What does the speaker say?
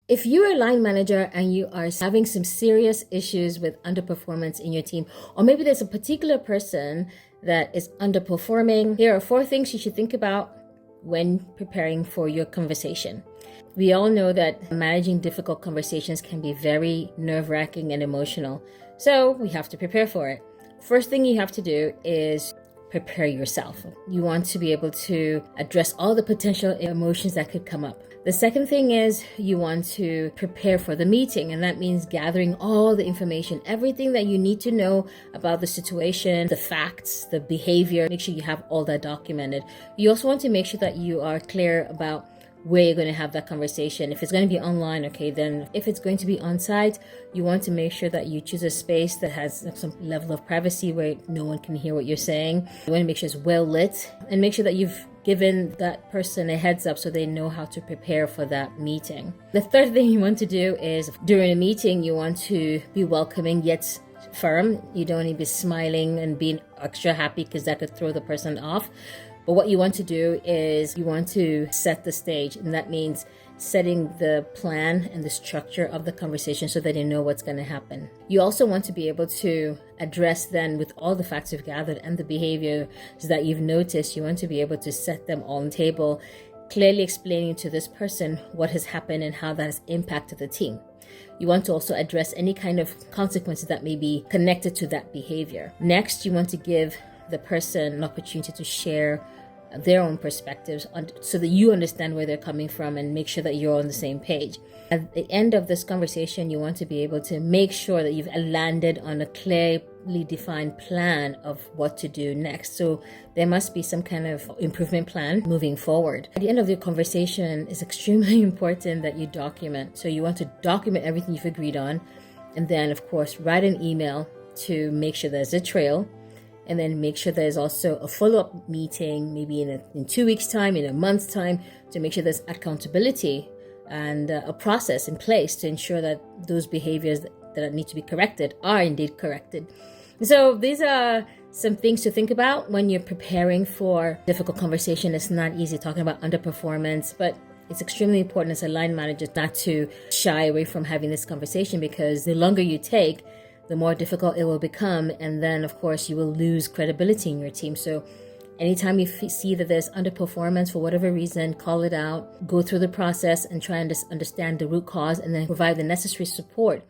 If you're a line manager and you are having some serious issues with underperformance in your team, or maybe there's a particular person that is underperforming, here are 4 things you should think about when preparing for your conversation. We all know that managing difficult conversations can be very nerve-wracking and emotional, so we have to prepare for it. First thing you have to do is prepare yourself. You want to be able to address all the potential emotions that could come up. The second thing is you want to prepare for the meeting, and that means gathering all the information, everything that you need to know about the situation, the facts, the behavior. Make sure you have all that documented. You also want to make sure that you are clear about where you're going to have that conversation. If it's going to be online, okay, then if it's going to be on site, you want to make sure that you choose a space that has some level of privacy where no one can hear what you're saying. You want to make sure it's well lit and make sure that you've given that person a heads up so they know how to prepare for that meeting. The third thing you want to do is during a meeting, you want to be welcoming yet firm. You don't need to be smiling and being extra happy because that could throw the person off. But what you want to do is you want to set the stage, and that means setting the plan and the structure of the conversation so that they know what's going to happen. You also want to be able to address then with all the facts you've gathered and the behaviors that you've noticed, you want to be able to set them on the table, clearly explaining to this person what has happened and how that has impacted the team. You want to also address any kind of consequences that may be connected to that behavior. Next, you want to give the person an opportunity to share their own perspectives so that you understand where they're coming from and make sure that you're on the same page. At the end of this conversation, you want to be able to make sure that you've landed on a clearly defined plan of what to do next. So there must be some kind of improvement plan moving forward. At the end of the conversation, it's extremely important that you document. So you want to document everything you've agreed on, and then of course write an email to make sure there's a trail. And then make sure there's also a follow-up meeting, maybe in 2 weeks' time, in a month's time, to make sure there's accountability and a process in place to ensure that those behaviors that need to be corrected are indeed corrected. So these are some things to think about when you're preparing for difficult conversation. It's not easy talking about underperformance, but it's extremely important as a line manager not to shy away from having this conversation, because the longer you take, the more difficult it will become. And then, of course, you will lose credibility in your team. So anytime you see that there's underperformance for whatever reason, call it out, go through the process and try and understand the root cause, and then provide the necessary support